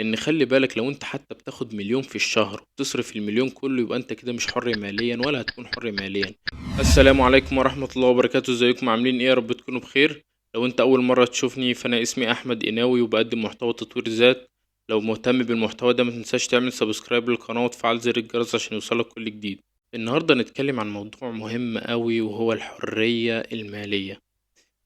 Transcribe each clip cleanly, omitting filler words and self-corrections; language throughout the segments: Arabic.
ان خلي بالك لو انت حتى بتاخد مليون في الشهر وتصرف المليون كله يبقى انت كده مش حر ماليا ولا هتكون حر ماليا. السلام عليكم ورحمة الله وبركاته، ازيكم عاملين ايه؟ يا رب تكونوا بخير. لو انت اول مرة تشوفني فانا اسمي احمد قناوي وبقدم محتوى تطوير ذات. لو مهتم بالمحتوى ده ما تنساش تعمل سبسكرايب للقناة وتفعل زر الجرس عشان يوصلك كل جديد. النهاردة نتكلم عن موضوع مهم قوي وهو الحرية المالية.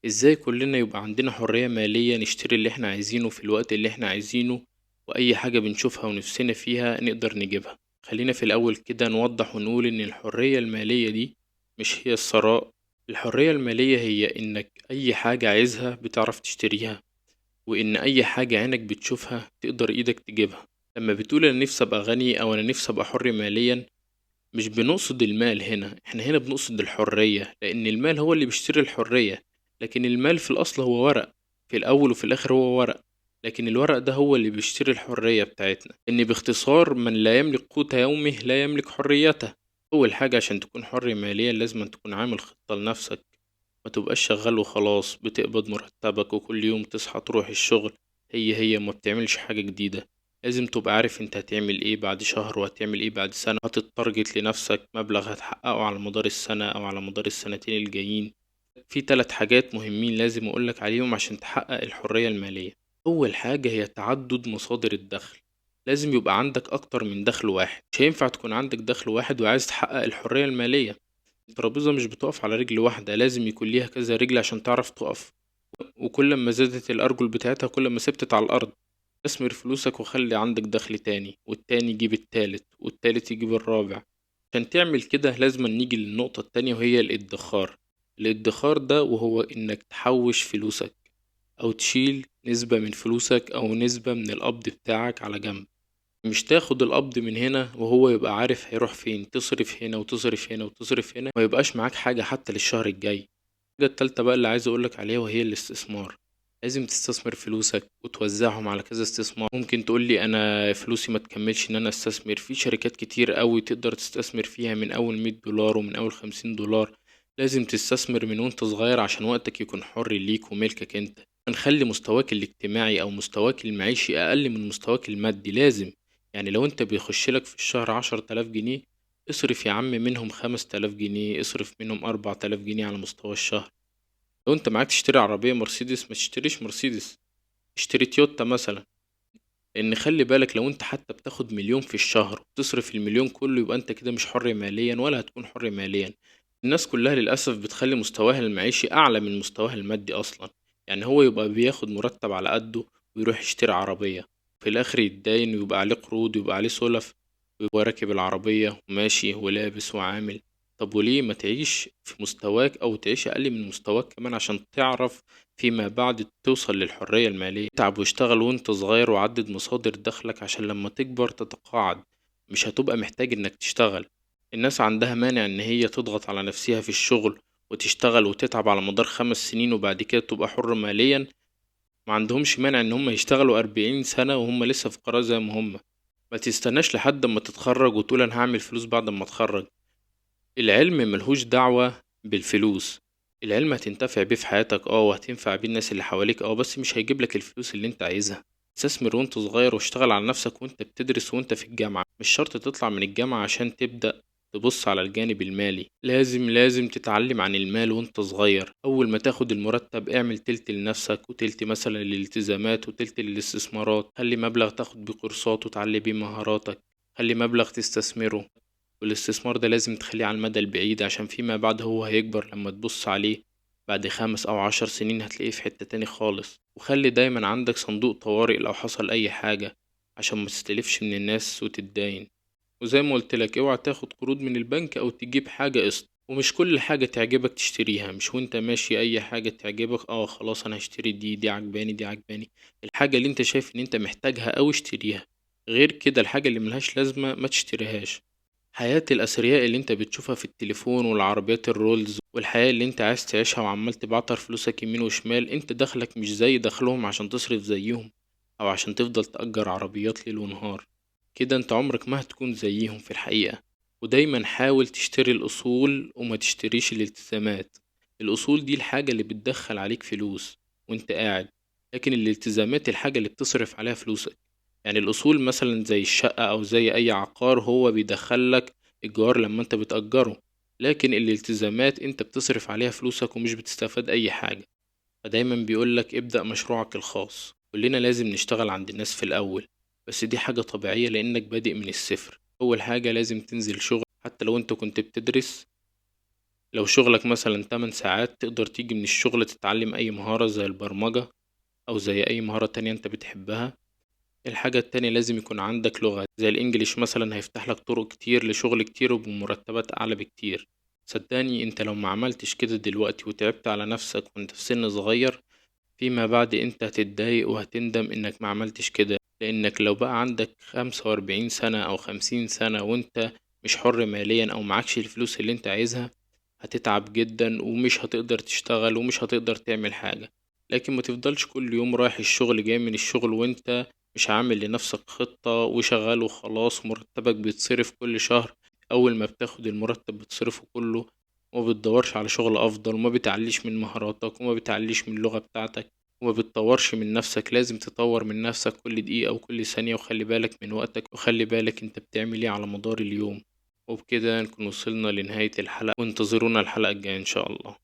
ازاي كلنا يبقى عندنا حرية مالية نشتري اللي احنا عايزينه في الوقت اللي احنا عايزينه، واي حاجة بنشوفها ونفسنا فيها نقدر نجيبها. خلينا في الاول كده نوضح ونقول ان الحرية المالية دي مش هي الثراء. الحرية المالية هي انك اي حاجة عايزها بتعرف تشتريها، وان اي حاجة عينك بتشوفها تقدر ايدك تجيبها. لما بتقول انا نفسي ابقى غني او انا نفسي ابقى حر ماليا، مش بنقصد المال هنا، احنا هنا بنقصد الحرية، لأن المال هو اللي بيشتري الحرية. لكن المال في الأصل هو ورق، في الأول وفي الآخر هو ورق. لكن الورق ده هو اللي بيشتري الحرية بتاعتنا. إن باختصار من لا يملك قوت يومه لا يملك حريته. أول حاجة عشان تكون حر ماليا لازم أن تكون عامل خطة لنفسك. ما تبقاش شغال وخلاص بتقبض مرتبك وكل يوم تصحى تروح الشغل، هي ما بتعملش حاجة جديدة. لازم تبقى عارف انت هتعمل ايه بعد شهر وهتعمل ايه بعد سنة، هتتارجت لنفسك مبلغ هتحققه على مدار السنة او على مدار السنتين الجايين. في 3 حاجات مهمين لازم اقولك عليهم عشان تحقق الحرية المالية. اول حاجة هي تعدد مصادر الدخل. لازم يبقى عندك اكتر من دخل واحد، مش هينفع تكون عندك دخل واحد وعايز تحقق الحرية المالية. الترابيزة مش بتقف على رجل واحدة، لازم يكون ليها كذا رجل عشان تعرف تقف. وكل ما زادت الأرجل بتاعتها كل ما ثبتت على الأرض. استثمر فلوسك وخلي عندك دخل تاني، والتاني يجيب التالت، والتالت يجيب الرابع. عشان تعمل كده لازم نيجي للنقطة التانية وهي الادخار. الادخار ده وهو إنك تحوش فلوسك، أو تشيل نسبة من فلوسك أو نسبة من القبض بتاعك على جنب. مش تاخد القبض من هنا وهو يبقى عارف هيروح فين، تصرف هنا وتصرف هنا وتصرف هنا، ما يبقاش معاك حاجة حتى للشهر الجاي. الحاجة التالتة بقى اللي عايز أقولك عليها وهي الاستثمار. لازم تستثمر فلوسك وتوزعهم على كذا استثمار. ممكن تقولي أنا فلوسي ما تكملش إن أنا أستثمر في شركات كتير قوي تقدر تستثمر فيها من أول $100 ومن أول $50. لازم تستثمر من وانت صغير عشان وقتك يكون حر ليك وملكك انت. نخلي مستواك الاجتماعي أو مستواك المعيشي أقل من مستواك المادي. لازم يعني لو انت بيخشلك في الشهر 10,000 جنيه، اصرف يا عم منهم 5,000 جنيه، اصرف منهم 4,000 جنيه على مستوى الشهر. لو انت معاك تشتري عربية مرسيدس ما تشتريش مرسيدس، اشتري تويوتا مثلا. لان خلي بالك لو انت حتى بتاخد مليون في الشهر وتصرف المليون كله يبقى انت كده مش حر ماليا ولا هتكون حر ماليا. الناس كلها للأسف بتخلي مستواها المعيشي أعلى من مستواها المادي أصلا. يعني هو يبقى بياخد مرتب على قده ويروح يشتري عربية، في الآخر يتداين ويبقى عليه قروض ويبقى عليه سلف، ويبقى راكب العربية وماشي ولابس وعامل. طب وليه ما تعيش في مستواك أو تعيش أقل من مستواك كمان عشان تعرف فيما بعد توصل للحرية المالية؟ اتعب واشتغل وانت صغير وعدد مصادر دخلك عشان لما تكبر تتقاعد، مش هتبقى محتاج انك تشتغل. الناس عندها مانع ان هي تضغط على نفسها في الشغل وتشتغل وتتعب على مدار 5 سنين وبعد كده تبقى حر ماليا. ما عندهمش مانع ان هم يشتغلوا 40 سنة وهم لسه فقراء زي ما هم. ما تستناش لحد ما تتخرج وتقول انا هعمل فلوس بعد ما اتخرج. العلم ملهوش دعوة بالفلوس. العلم هتنتفع بيه في حياتك وهتنفع بيه الناس اللي حواليك بس مش هيجيب لك الفلوس اللي انت عايزها. استثمر وانت صغير واشتغل على نفسك وانت بتدرس وانت في الجامعة. مش شرط تطلع من الجامعة عشان تبدأ تبص على الجانب المالي. لازم تتعلم عن المال وانت صغير. اول ما تاخد المرتب اعمل تلت لنفسك وتلت مثلا للالتزامات وتلت للاستثمارات. خلي مبلغ تاخد بيه كورسات وتعلي بيه مهاراتك، خلي مبلغ تستثمره. والاستثمار ده لازم تخليه على المدى البعيد عشان فيما بعد هو هيكبر لما تبص عليه بعد 5 أو 10 سنين هتلاقيه في حتة تاني خالص. وخلي دايما عندك صندوق طوارئ لو حصل أي حاجة عشان ما تستلفش من الناس وتتداين. وزي ما قلت لك اوعى تاخد قروض من البنك أو تجيب حاجة قسط. ومش كل حاجة تعجبك تشتريها، مش وانت ماشي أي حاجة تعجبك خلاص أنا هشتري دي عجباني دي عجباني. الحاجة اللي انت شايف ان انت محتاجها أو اشتريها، غير كده الحاجة اللي ملهاش لازمة ما تشتريهاش. حياة الأثرياء اللي انت بتشوفها في التليفون والعربيات الرولز والحياة اللي انت عايز تعيشها وعمال تبعتر فلوسك يمين وشمال، انت دخلك مش زي دخلهم عشان تصرف زيهم او عشان تفضل تأجر عربيات ليل ونهار. كده انت عمرك ما هتكون زيهم في الحقيقة. ودايما حاول تشتري الأصول وما تشتريش الالتزامات. الأصول دي الحاجة اللي بتدخل عليك فلوس وانت قاعد، لكن الالتزامات الحاجة اللي بتصرف عليها فلوسك. يعني الأصول مثلا زي الشقة أو زي أي عقار هو بيدخلك إيجار لما أنت بتأجره، لكن الالتزامات أنت بتصرف عليها فلوسك ومش بتستفاد أي حاجة. فدايما بيقولك ابدأ مشروعك الخاص. كلنا لازم نشتغل عند الناس في الأول، بس دي حاجة طبيعية لأنك بادئ من الصفر. أول حاجة لازم تنزل شغل، حتى لو أنت كنت بتدرس. لو شغلك مثلا 8 ساعات تقدر تيجي من الشغل تتعلم أي مهارة زي البرمجة أو زي أي مهارة تانية أنت بتحبها. الحاجة التانية لازم يكون عندك لغة زي الإنجليش مثلا، هيفتح لك طرق كتير لشغل كتير وبمرتبات أعلى بكتير. صدقني انت لو ما عملتش كده دلوقتي وتعبت على نفسك وانت في سن صغير، فيما بعد انت هتتضايق وهتندم انك ما عملتش كده. لانك لو بقى عندك 45 سنة او 50 سنة وانت مش حر ماليا او معكش الفلوس اللي انت عايزها، هتتعب جدا ومش هتقدر تشتغل ومش هتقدر تعمل حاجة. لكن ما تفضلش كل يوم رايح الشغل جاي من الشغل وانت مش عامل لنفسك خطة وشغال وخلاص، مرتبك بيتصرف كل شهر. اول ما بتاخد المرتب بتصرفه كله، وما بتدورش على شغل افضل، وما بتعليش من مهاراتك، وما بتعليش من اللغة بتاعتك، وما بتطورش من نفسك. لازم تطور من نفسك كل دقيقة وكل ثانية، وخلي بالك من وقتك، وخلي بالك انت بتعمل ايه على مدار اليوم. وبكده نكون وصلنا لنهاية الحلقة، وانتظرونا الحلقة الجاية ان شاء الله.